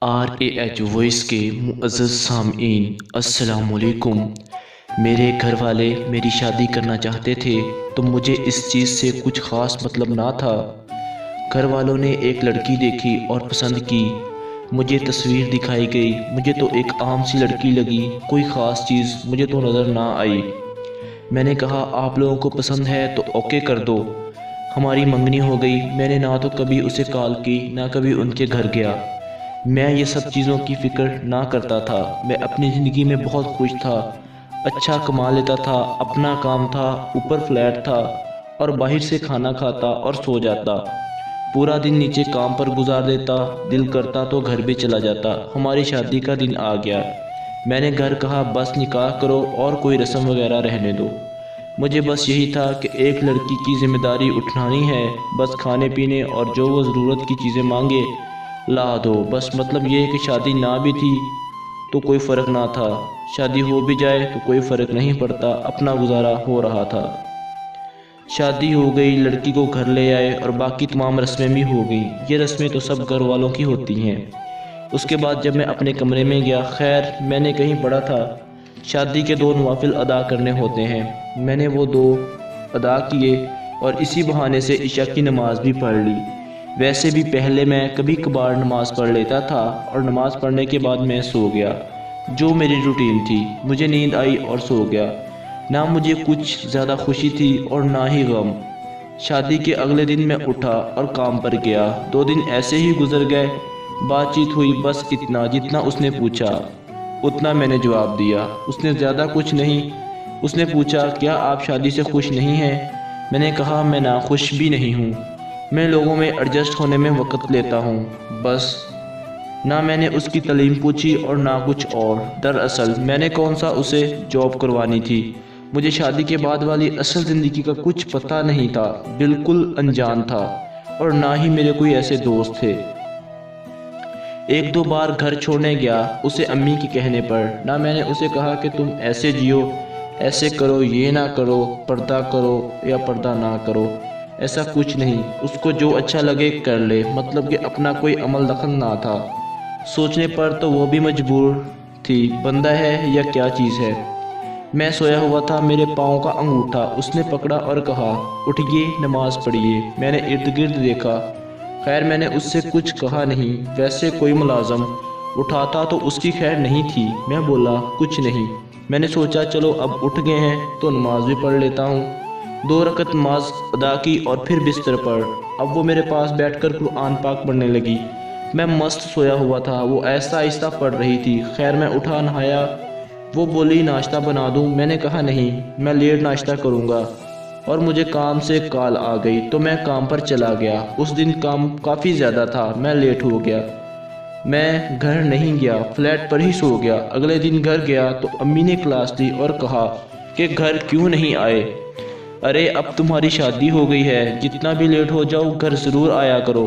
RAH voice کے معزز سامعین السلام علیکم۔ میرے گھر والے میری شادی کرنا چاہتے تھے تو مجھے اس چیز سے کچھ خاص مطلب نہ تھا۔ گھر والوں نے ایک لڑکی دیکھی اور پسند کی، مجھے تصویر دکھائی گئی، مجھے تو ایک عام سی لڑکی لگی، کوئی خاص چیز مجھے تو نظر نہ آئی۔ میں نے کہا آپ لوگوں کو پسند ہے تو اوکے کر دو۔ ہماری منگنی ہو گئی۔ میں نے نہ تو کبھی اسے کال کی نہ کبھی ان کے گھر گیا۔ میں یہ سب چیزوں کی فکر نہ کرتا تھا۔ میں اپنی زندگی میں بہت خوش تھا، اچھا کما لیتا تھا، اپنا کام تھا، اوپر فلیٹ تھا اور باہر سے کھانا کھاتا اور سو جاتا۔ پورا دن نیچے کام پر گزار دیتا، دل کرتا تو گھر بھی چلا جاتا۔ ہماری شادی کا دن آ گیا۔ میں نے گھر کہا بس نکاح کرو اور کوئی رسم وغیرہ رہنے دو۔ مجھے بس یہی تھا کہ ایک لڑکی کی ذمہ داری اٹھانی ہے، بس کھانے پینے اور جو وہ ضرورت کی چیزیں مانگے لا دو۔ بس مطلب یہ کہ شادی نہ بھی تھی تو کوئی فرق نہ تھا، شادی ہو بھی جائے تو کوئی فرق نہیں پڑتا، اپنا گزارا ہو رہا تھا۔ شادی ہو گئی، لڑکی کو گھر لے آئے اور باقی تمام رسمیں بھی ہو گئی۔ یہ رسمیں تو سب گھر والوں کی ہوتی ہیں۔ اس کے بعد جب میں اپنے کمرے میں گیا، خیر میں نے کہیں پڑھا تھا شادی کے 2 نوافل ادا کرنے ہوتے ہیں۔ میں نے وہ 2 ادا کیے اور اسی بہانے سے عشاء کی نماز بھی پڑھ لی۔ ویسے بھی پہلے میں کبھی کبھار نماز پڑھ لیتا تھا اور نماز پڑھنے کے بعد میں سو گیا، جو میری روٹین تھی۔ مجھے نیند آئی اور سو گیا۔ نہ مجھے کچھ زیادہ خوشی تھی اور نہ ہی غم۔ شادی کے اگلے دن میں اٹھا اور کام پر گیا۔ 2 دن ایسے ہی گزر گئے، بات چیت ہوئی، بس اتنا جتنا اس نے پوچھا اتنا میں نے جواب دیا۔ اس نے زیادہ کچھ نہیں۔ اس نے پوچھا کیا آپ شادی سے خوش نہیں ہیں؟ میں نے کہا میں ناخوش بھی نہیں ہوں، میں لوگوں میں ایڈجسٹ ہونے میں وقت لیتا ہوں بس۔ نہ میں نے اس کی تعلیم پوچھی اور نہ کچھ اور۔ دراصل میں نے کون سا اسے جاب کروانی تھی۔ مجھے شادی کے بعد والی اصل زندگی کا کچھ پتہ نہیں تھا، بالکل انجان تھا اور نہ ہی میرے کوئی ایسے دوست تھے۔ 1-2 بار گھر چھوڑنے گیا اسے امی کے کہنے پر۔ نہ میں نے اسے کہا کہ تم ایسے جیو، ایسے کرو، یہ نہ کرو، پردہ کرو یا پردہ نہ کرو، ایسا کچھ نہیں۔ اس کو جو اچھا لگے کر لے، مطلب کہ اپنا کوئی عمل دخل نہ تھا۔ سوچنے پر تو وہ بھی مجبور تھی، بندہ ہے یا کیا چیز ہے۔ میں سویا ہوا تھا، میرے پاؤں کا انگوٹھا اس نے پکڑا اور کہا اٹھیے نماز پڑھیے۔ میں نے ارد گرد دیکھا، خیر میں نے اس سے کچھ کہا نہیں۔ ویسے کوئی ملازم اٹھاتا تو اس کی خیر نہیں تھی۔ میں بولا کچھ نہیں۔ میں نے سوچا چلو اب اٹھ گئے ہیں تو نماز بھی پڑھ لیتا ہوں۔ 2 رکعت نماز ادا کی اور پھر بستر پر۔ اب وہ میرے پاس بیٹھ کر قرآن پاک پڑھنے لگی۔ میں مست سویا ہوا تھا، وہ آہستہ آہستہ پڑھ رہی تھی۔ خیر میں اٹھا، نہایا۔ وہ بولی ناشتہ بنا دوں؟ میں نے کہا نہیں، میں لیٹ ناشتہ کروں گا، اور مجھے کام سے کال آ گئی تو میں کام پر چلا گیا۔ اس دن کام کافی زیادہ تھا، میں لیٹ ہو گیا۔ میں گھر نہیں گیا، فلیٹ پر ہی سو گیا۔ اگلے دن گھر گیا تو امی نے کلاس دی اور کہا کہ گھر کیوں نہیں آئے؟ ارے اب تمہاری شادی ہو گئی ہے، جتنا بھی لیٹ ہو جاؤ گھر ضرور آیا کرو۔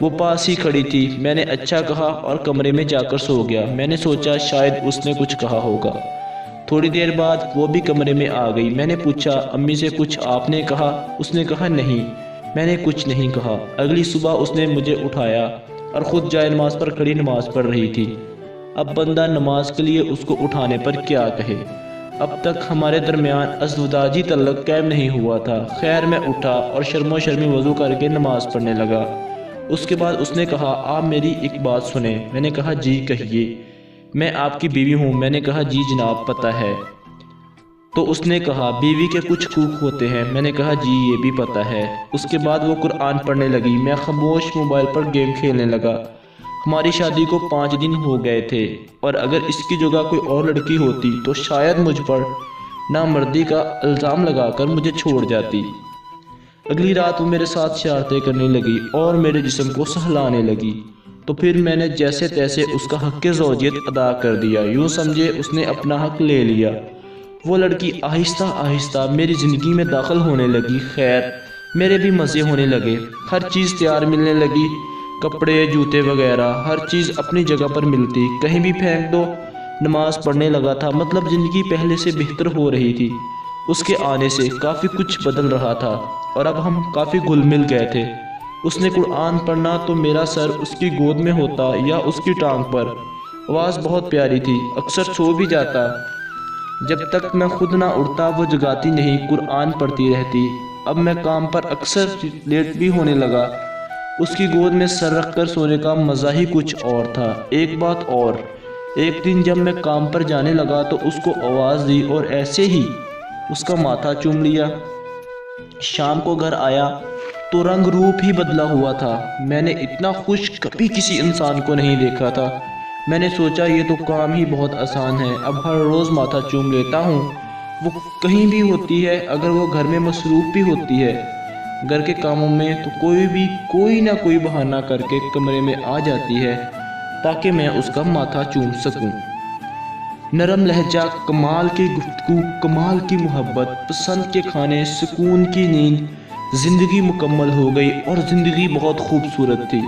وہ پاس ہی کھڑی تھی۔ میں نے اچھا کہا اور کمرے میں جا کر سو گیا۔ میں نے سوچا شاید اس نے کچھ کہا ہوگا۔ تھوڑی دیر بعد وہ بھی کمرے میں آ گئی۔ میں نے پوچھا امی سے کچھ آپ نے کہا؟ اس نے کہا نہیں، میں نے کچھ نہیں کہا۔ اگلی صبح اس نے مجھے اٹھایا اور خود جائے نماز پر کھڑی نماز پڑھ رہی تھی۔ اب بندہ نماز کے لیے اس کو اٹھانے پر کیا کہے؟ اب تک ہمارے درمیان ازدواجی تعلق قائم نہیں ہوا تھا۔ خیر میں اٹھا اور شرم و شرمی وضو کر کے نماز پڑھنے لگا۔ اس کے بعد اس نے کہا آپ میری ایک بات سنیں۔ میں نے کہا جی کہیے۔ میں آپ کی بیوی ہوں۔ میں نے کہا جی جناب پتہ ہے۔ تو اس نے کہا بیوی کے کچھ حقوق ہوتے ہیں۔ میں نے کہا جی یہ بھی پتہ ہے۔ اس کے بعد وہ قرآن پڑھنے لگی، میں خاموش موبائل پر گیم کھیلنے لگا۔ ہماری شادی کو 5 دن ہو گئے تھے اور اگر اس کی جگہ کوئی اور لڑکی ہوتی تو شاید مجھ پر نامردی کا الزام لگا کر مجھے چھوڑ جاتی۔ اگلی رات وہ میرے ساتھ شرارتیں کرنے لگی اور میرے جسم کو سہلانے لگی، تو پھر میں نے جیسے تیسے اس کا حق زوجیت ادا کر دیا۔ یوں سمجھے اس نے اپنا حق لے لیا۔ وہ لڑکی آہستہ آہستہ میری زندگی میں داخل ہونے لگی۔ خیر میرے بھی مزے ہونے لگے، ہر چیز تیار ملنے لگی، کپڑے جوتے وغیرہ ہر چیز اپنی جگہ پر ملتی، کہیں بھی پھینک دو۔ نماز پڑھنے لگا تھا، مطلب زندگی پہلے سے بہتر ہو رہی تھی۔ اس کے آنے سے کافی کچھ بدل رہا تھا اور اب ہم کافی گھل مل گئے تھے۔ اس نے قرآن پڑھنا تو میرا سر اس کی گود میں ہوتا یا اس کی ٹانگ پر۔ آواز بہت پیاری تھی، اکثر سو بھی جاتا۔ جب تک میں خود نہ اٹھتا وہ جگاتی نہیں، قرآن پڑھتی رہتی۔ اب میں کام پر اکثر لیٹ بھی ہونے لگا۔ اس کی گود میں سر رکھ کر سونے کا مزہ ہی کچھ اور تھا۔ ایک بات اور، ایک دن جب میں کام پر جانے لگا تو اس کو آواز دی اور ایسے ہی اس کا ماتھا چوم لیا۔ شام کو گھر آیا تو رنگ روپ ہی بدلا ہوا تھا۔ میں نے اتنا خوش کبھی کسی انسان کو نہیں دیکھا تھا۔ میں نے سوچا یہ تو کام ہی بہت آسان ہے، اب ہر روز ماتھا چوم لیتا ہوں۔ وہ کہیں بھی ہوتی ہے، اگر وہ گھر میں مصروف بھی ہوتی ہے گھر کے کاموں میں، تو کوئی نہ کوئی بہانہ کر کے کمرے میں آ جاتی ہے تاکہ میں اس کا ماتھا چوم سکوں۔ نرم لہجہ، کمال کی گفتگو، کمال کی محبت، پسند کے کھانے، سکون کی نیند، زندگی مکمل ہو گئی اور زندگی بہت خوبصورت تھی۔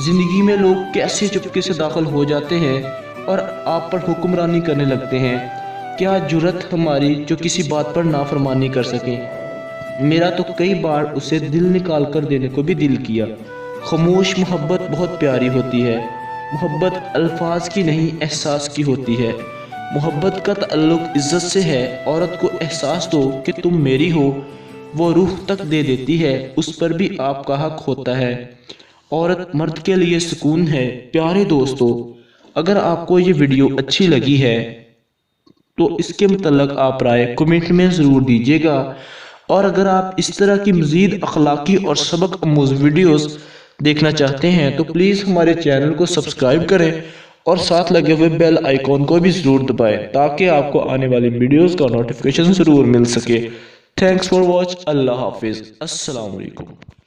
زندگی میں لوگ کیسے چپکے سے داخل ہو جاتے ہیں اور آپ پر حکمرانی کرنے لگتے ہیں۔ کیا جرأت ہماری جو کسی بات پر نافرمانی کر سکیں۔ میرا تو کئی بار اسے دل نکال کر دینے کو بھی دل کیا۔ خاموش محبت بہت پیاری ہوتی ہے۔ محبت الفاظ کی نہیں، احساس کی ہوتی ہے۔ محبت کا تعلق عزت سے ہے۔ عورت کو احساس دو کہ تم میری ہو، وہ روح تک دے دیتی ہے، اس پر بھی آپ کا حق ہوتا ہے۔ عورت مرد کے لیے سکون ہے۔ پیارے دوستو، اگر آپ کو یہ ویڈیو اچھی لگی ہے تو اس کے متعلق آپ رائے کمنٹ میں ضرور دیجیے گا، اور اگر آپ اس طرح کی مزید اخلاقی اور سبق آموز ویڈیوز دیکھنا چاہتے ہیں تو پلیز ہمارے چینل کو سبسکرائب کریں اور ساتھ لگے ہوئے بیل آئیکن کو بھی ضرور دبائیں تاکہ آپ کو آنے والی ویڈیوز کا نوٹیفیکیشن ضرور مل سکے۔ Thanks for watch. اللہ حافظ۔ السلام علیکم۔